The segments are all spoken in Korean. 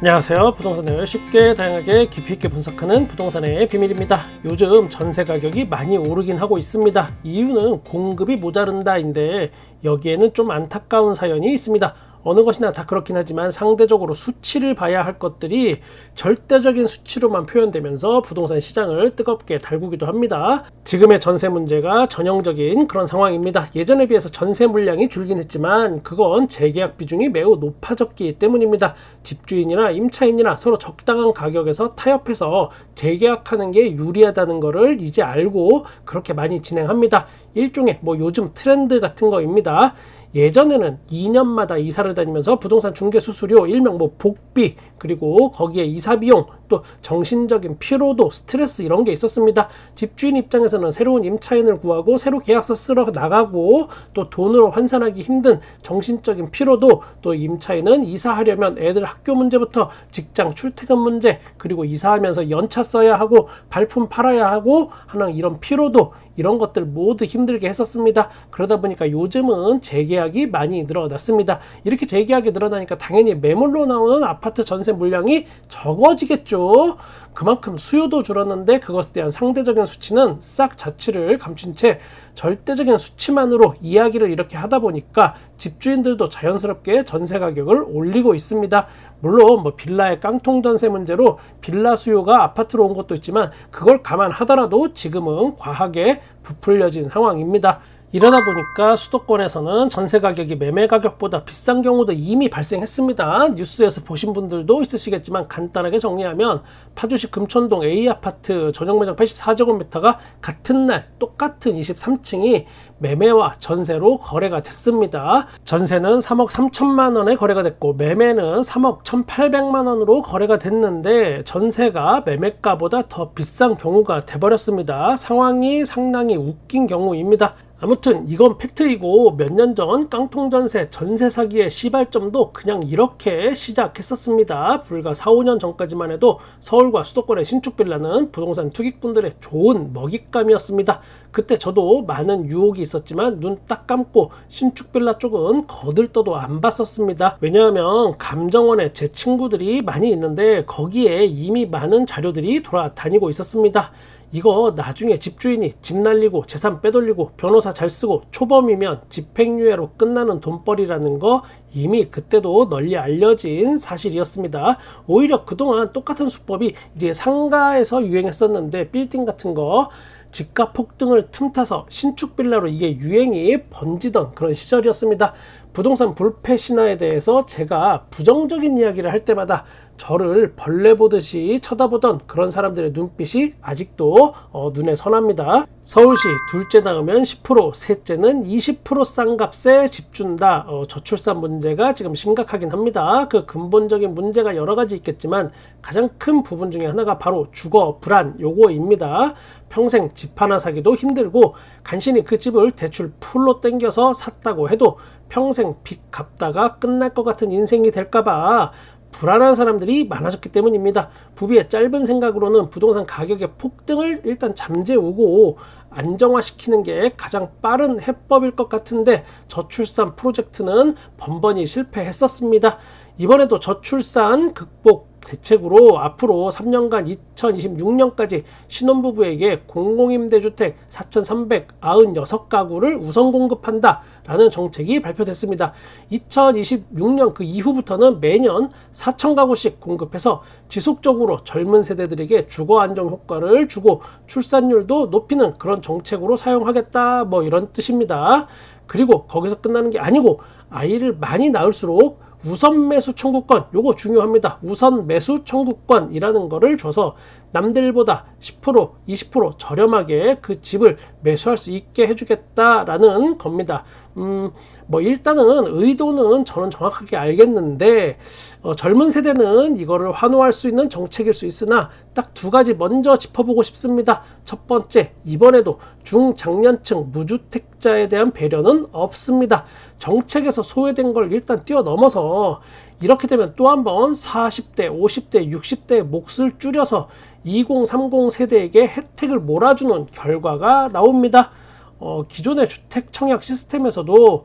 안녕하세요. 부동산을 쉽게 다양하게 깊이 있게 분석하는 부동산의 비밀입니다. 요즘 전세 가격이 많이 오르긴 하고 있습니다. 이유는 공급이 모자른다인데 여기에는 좀 안타까운 사연이 있습니다. 어느 것이나 다 그렇긴 하지만 상대적으로 수치를 봐야 할 것들이 절대적인 수치로만 표현되면서 부동산 시장을 뜨겁게 달구기도 합니다. 지금의 전세 문제가 전형적인 그런 상황입니다. 예전에 비해서 전세 물량이 줄긴 했지만 그건 재계약 비중이 매우 높아졌기 때문입니다. 집주인이나 임차인이나 서로 적당한 가격에서 타협해서 재계약하는 게 유리하다는 것을 이제 알고 그렇게 많이 진행합니다. 일종의 요즘 트렌드 같은 거입니다. 예전에는 2년마다 이사를 다니면서 부동산 중개 수수료, 일명 복비, 그리고 거기에 이사 비용, 또 정신적인 피로도, 스트레스 이런 게 있었습니다. 집주인 입장에서는 새로운 임차인을 구하고 새로 계약서 쓰러 나가고 또 돈으로 환산하기 힘든 정신적인 피로도, 또 임차인은 이사하려면 애들 학교 문제부터 직장 출퇴근 문제, 그리고 이사하면서 연차 써야 하고 발품 팔아야 하고 하는 이런 피로도, 이런 것들 모두 힘들게 했었습니다. 그러다 보니까 요즘은 재계약이 많이 늘어났습니다. 이렇게 재계약이 늘어나니까 당연히 매물로 나오는 아파트 전세 물량이 적어지겠죠. 그만큼 수요도 줄었는데 그것에 대한 상대적인 수치는 싹 자취를 감춘 채 절대적인 수치만으로 이야기를 이렇게 하다 보니까 집주인들도 자연스럽게 전세 가격을 올리고 있습니다. 물론 빌라의 깡통 전세 문제로 빌라 수요가 아파트로 온 것도 있지만 그걸 감안하더라도 지금은 과하게 부풀려진 상황입니다. 이러다 보니까 수도권에서는 전세 가격이 매매 가격보다 비싼 경우도 이미 발생했습니다. 뉴스에서 보신 분들도 있으시겠지만 간단하게 정리하면 파주시 금천동 A아파트 전용 면적 84제곱미터가 같은 날 똑같은 23층이 매매와 전세로 거래가 됐습니다. 전세는 3억 3천만 원에 거래가 됐고 매매는 3억 1,800만 원으로 거래가 됐는데 전세가 매매가보다 더 비싼 경우가 돼버렸습니다. 상황이 상당히 웃긴 경우입니다. 아무튼 이건 팩트이고 몇 년 전 깡통전세 전세 사기의 시발점도 그냥 이렇게 시작했었습니다. 불과 4, 5년 전까지만 해도 서울과 수도권의 신축 빌라는 부동산 투기꾼들의 좋은 먹잇감이었습니다. 그때 저도 많은 유혹이 있었지만 눈 딱 감고 신축 빌라 쪽은 거들떠도 안 봤었습니다. 왜냐하면 감정원에 제 친구들이 많이 있는데 거기에 이미 많은 자료들이 돌아다니고 있었습니다. 이거 나중에 집주인이 집 날리고 재산 빼돌리고 변호사 잘 쓰고 초범이면 집행유예로 끝나는 돈벌이라는 거 이미 그때도 널리 알려진 사실이었습니다. 오히려 그동안 똑같은 수법이 이제 상가에서 유행했었는데 빌딩 같은 거 집값 폭등을 틈타서 신축 빌라로 이게 유행이 번지던 그런 시절이었습니다. 부동산 불패 신화에 대해서 제가 부정적인 이야기를 할 때마다 저를 벌레 보듯이 쳐다보던 그런 사람들의 눈빛이 아직도 눈에 선합니다. 서울시 둘째 낳으면 10%, 셋째는 20% 싼 값에 집 준다. 저출산 문제가 지금 심각하긴 합니다. 그 근본적인 문제가 여러 가지 있겠지만 가장 큰 부분 중에 하나가 바로 주거 불안 요거입니다. 평생 집 하나 사기도 힘들고 간신히 그 집을 대출 풀로 땡겨서 샀다고 해도 평생 빚 갚다가 끝날 것 같은 인생이 될까봐 불안한 사람들이 많아졌기 때문입니다. 부비의 짧은 생각으로는 부동산 가격의 폭등을 일단 잠재우고 안정화시키는 게 가장 빠른 해법일 것 같은데 저출산 프로젝트는 번번이 실패했었습니다. 이번에도 저출산 극복 대책으로 앞으로 3년간 2026년까지 신혼부부에게 공공임대주택 4,396가구를 우선 공급한다라는 정책이 발표됐습니다. 2026년 그 이후부터는 매년 4,000가구씩 공급해서 지속적으로 젊은 세대들에게 주거 안정 효과를 주고 출산율도 높이는 그런 정책으로 사용하겠다 이런 뜻입니다. 그리고 거기서 끝나는 게 아니고 아이를 많이 낳을수록 우선 매수 청구권, 요거 중요합니다. 우선 매수 청구권이라는 거를 줘서 남들보다 10%, 20% 저렴하게 그 집을 매수할 수 있게 해주겠다라는 겁니다. 일단은 의도는 저는 정확하게 알겠는데 젊은 세대는 이거를 환호할 수 있는 정책일 수 있으나 딱 두 가지 먼저 짚어보고 싶습니다. 첫 번째, 이번에도 중장년층 무주택자에 대한 배려는 없습니다. 정책에서 소외된 걸 일단 뛰어넘어서 이렇게 되면 또 한 번 40대, 50대, 60대의 몫을 줄여서 2030 세대에게 혜택을 몰아주는 결과가 나옵니다. 기존의 주택 청약 시스템에서도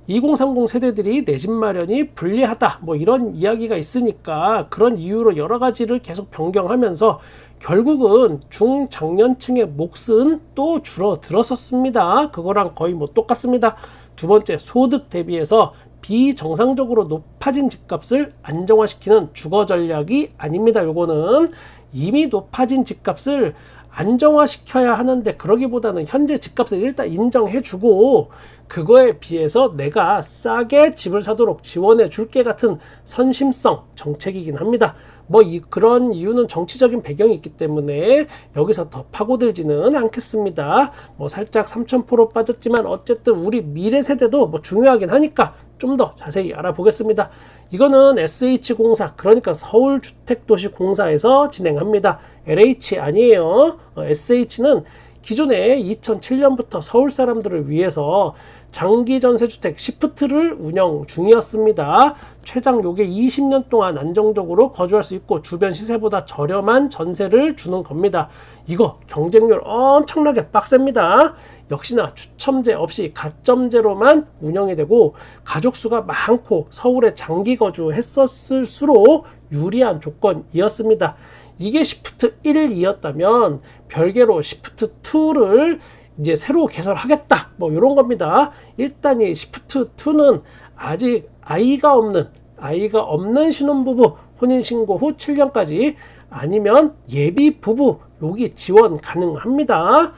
2030 세대들이 내 집 마련이 불리하다 뭐 이런 이야기가 있으니까 그런 이유로 여러 가지를 계속 변경하면서 결국은 중장년층의 몫은 또 줄어들었었습니다. 그거랑 거의 뭐 똑같습니다. 두 번째, 소득 대비해서 비정상적으로 높아진 집값을 안정화시키는 주거 전략이 아닙니다. 요거는 이미 높아진 집값을 안정화시켜야 하는데 그러기보다는 현재 집값을 일단 인정해주고 그거에 비해서 내가 싸게 집을 사도록 지원해 줄게 같은 선심성 정책이긴 합니다. 뭐 그런 이유는 정치적인 배경이 있기 때문에 여기서 더 파고들지는 않겠습니다. 뭐 살짝 3000% 빠졌지만 어쨌든 우리 미래 세대도 뭐 중요하긴 하니까 좀 더 자세히 알아보겠습니다. 이거는 SH공사, 그러니까 서울주택도시공사에서 진행합니다. LH 아니에요. SH는 기존에 2007년부터 서울 사람들을 위해서 장기전세주택 시프트를 운영 중이었습니다. 최장 요게 20년 동안 안정적으로 거주할 수 있고 주변 시세보다 저렴한 전세를 주는 겁니다. 이거 경쟁률 엄청나게 빡셉니다. 역시나 추첨제 없이 가점제로만 운영이 되고 가족수가 많고 서울에 장기 거주했었을수록 유리한 조건이었습니다. 이게 시프트 1이었다면 별개로 시프트 2를 이제 새로 개설하겠다 뭐 이런 겁니다. 일단 이 시프트 2는 아직 아이가 없는 신혼부부 혼인신고 후 7년까지 아니면 예비 부부 여기 지원 가능합니다.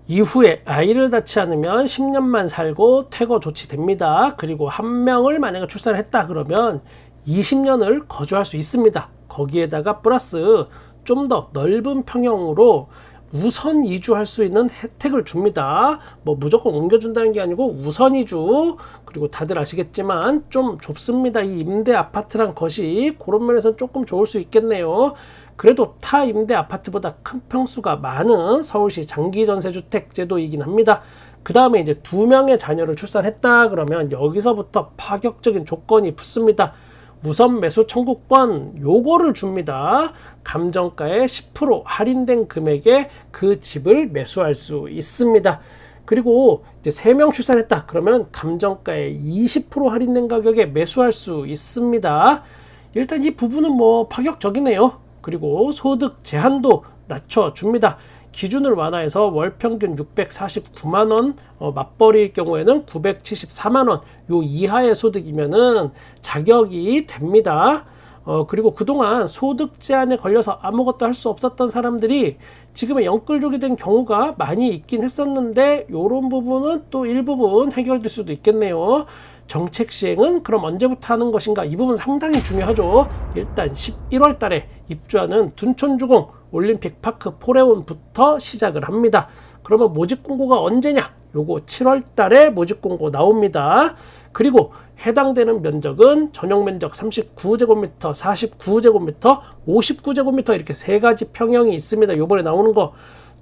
이후에 아이를 낳지 않으면 10년만 살고 퇴거 조치됩니다. 그리고 한 명을 만약에 출산을 했다 그러면 20년을 거주할 수 있습니다. 거기에다가 플러스 좀 더 넓은 평형으로 우선 이주할 수 있는 혜택을 줍니다. 뭐 무조건 옮겨준다는 게 아니고 우선 이주, 그리고 다들 아시겠지만 좀 좁습니다. 이 임대 아파트란 것이 그런 면에서는 조금 좋을 수 있겠네요. 그래도 타 임대 아파트보다 큰 평수가 많은 서울시 장기전세주택 제도이긴 합니다. 그 다음에 이제 2명의 자녀를 출산했다 그러면 여기서부터 파격적인 조건이 붙습니다. 우선 매수 청구권 요거를 줍니다. 감정가의 10% 할인된 금액에 그 집을 매수할 수 있습니다. 그리고 이제 3명 출산했다 그러면 감정가의 20% 할인된 가격에 매수할 수 있습니다. 일단 이 부분은 뭐 파격적이네요. 그리고 소득 제한도 낮춰줍니다. 기준을 완화해서 월 평균 649만원, 맞벌이일 경우에는 974만원, 요 이하의 소득이면은 자격이 됩니다. 그리고 그동안 소득 제한에 걸려서 아무것도 할 수 없었던 사람들이 지금의 영끌족이 된 경우가 많이 있긴 했었는데 요런 부분은 또 일부분 해결될 수도 있겠네요. 정책 시행은 그럼 언제부터 하는 것인가? 이 부분 상당히 중요하죠. 일단 11월 달에 입주하는 둔촌주공 올림픽파크 포레온부터 시작을 합니다. 그러면 모집 공고가 언제냐? 요거 7월 달에 모집 공고 나옵니다. 그리고 해당되는 면적은 전용 면적 39제곱미터, 49제곱미터, 59제곱미터 이렇게 세 가지 평형이 있습니다. 요번에 나오는 거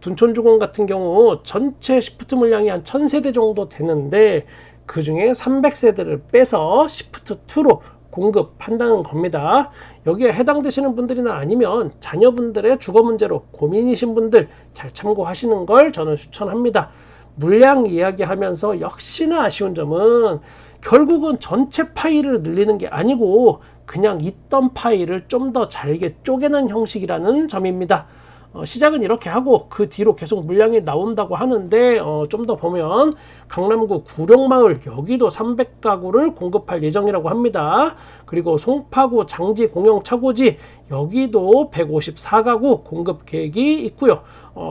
둔촌주공 같은 경우 전체 시프트 물량이 한 1000세대 정도 되는데 그 중에 300세대를 빼서 시프트2로 공급한다는 겁니다. 여기에 해당되시는 분들이나 아니면 자녀분들의 주거 문제로 고민이신 분들 잘 참고하시는 걸 저는 추천합니다. 물량 이야기하면서 역시나 아쉬운 점은 결국은 전체 파일을 늘리는 게 아니고 그냥 있던 파일을 좀 더 잘게 쪼개는 형식이라는 점입니다. 시작은 이렇게 하고 그 뒤로 계속 물량이 나온다고 하는데 좀 더 보면 강남구 구룡마을 여기도 300가구를 공급할 예정이라고 합니다. 그리고 송파구 장지 공영 차고지 여기도 154가구 공급 계획이 있고요.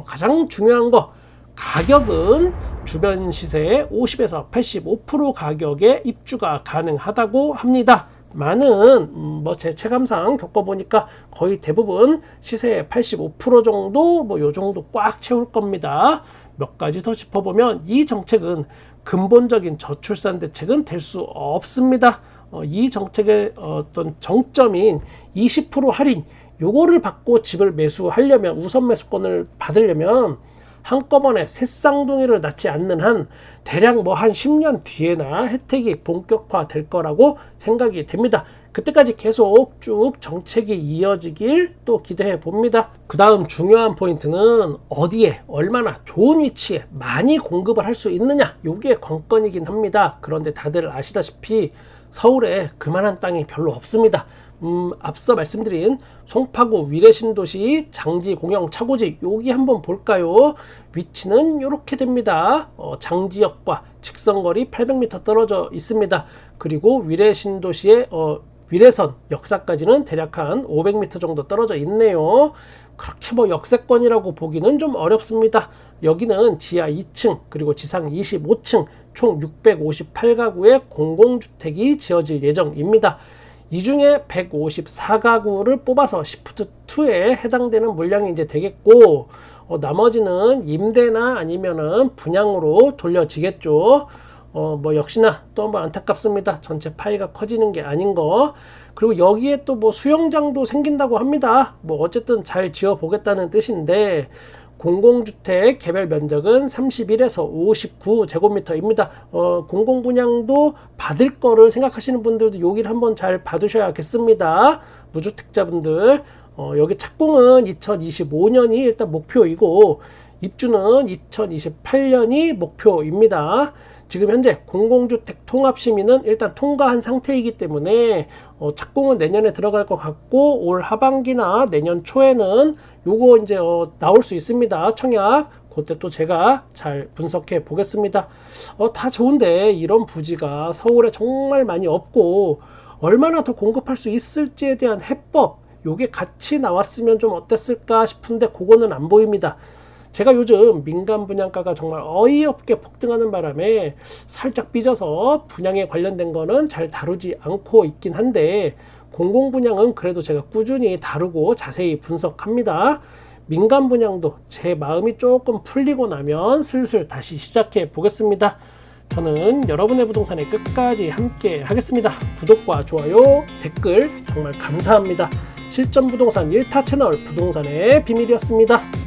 가장 중요한 거 가격은 주변 시세의 50에서 85% 가격에 입주가 가능하다고 합니다. 많은 뭐 제 체감상 겪어보니까 거의 대부분 시세의 85% 정도 뭐 요 정도 꽉 채울 겁니다. 몇 가지 더 짚어보면 이 정책은 근본적인 저출산 대책은 될 수 없습니다. 이 정책의 어떤 정점인 20% 할인 요거를 받고 집을 매수하려면 우선 매수권을 받으려면 한꺼번에 새 쌍둥이를 낳지 않는 한 대략 뭐 한 10년 뒤에나 혜택이 본격화될 거라고 생각이 됩니다. 그때까지 계속 쭉 정책이 이어지길 또 기대해 봅니다. 그 다음 중요한 포인트는 어디에 얼마나 좋은 위치에 많이 공급을 할 수 있느냐, 요게 관건이긴 합니다. 그런데 다들 아시다시피 서울에 그만한 땅이 별로 없습니다. 앞서 말씀드린 송파구 위례신도시 장지공영 차고지, 여기 한번 볼까요? 위치는 이렇게 됩니다. 장지역과 직선거리 800m 떨어져 있습니다. 그리고 위례신도시의 위례선 역사까지는 대략 한 500m 정도 떨어져 있네요. 그렇게 뭐 역세권이라고 보기는 좀 어렵습니다. 여기는 지하 2층 그리고 지상 25층 총 658가구의 공공주택이 지어질 예정입니다. 이 중에 154가구를 뽑아서 시프트2에 해당되는 물량이 이제 되겠고, 나머지는 임대나 아니면은 분양으로 돌려지겠죠. 뭐 역시나 또 한번 안타깝습니다. 전체 파이가 커지는 게 아닌 거. 그리고 여기에 또 뭐 수영장도 생긴다고 합니다. 뭐 어쨌든 잘 지어 보겠다는 뜻인데, 공공주택 개별 면적은 31에서 59제곱미터입니다. 공공분양도 받을 거를 생각하시는 분들도 여기를 한번 잘 봐두셔야겠습니다. 무주택자분들. 여기 착공은 2025년이 일단 목표이고, 입주는 2028년이 목표입니다. 지금 현재 공공주택 통합심의는 일단 통과한 상태이기 때문에 착공은 내년에 들어갈 것 같고, 올 하반기나 내년 초에는 요거 이제 나올 수 있습니다. 청약. 그때 또 제가 잘 분석해 보겠습니다. 다 좋은데 이런 부지가 서울에 정말 많이 없고, 얼마나 더 공급할 수 있을지에 대한 해법, 요게 같이 나왔으면 좀 어땠을까 싶은데 그거는 안 보입니다. 제가 요즘 민간 분양가가 정말 어이없게 폭등하는 바람에 살짝 삐져서 분양에 관련된 거는 잘 다루지 않고 있긴 한데, 공공 분양은 그래도 제가 꾸준히 다루고 자세히 분석합니다. 민간 분양도 제 마음이 조금 풀리고 나면 슬슬 다시 시작해 보겠습니다. 저는 여러분의 부동산에 끝까지 함께 하겠습니다. 구독과 좋아요, 댓글 정말 감사합니다. 실전부동산 1타 채널 부동산의 비밀이었습니다.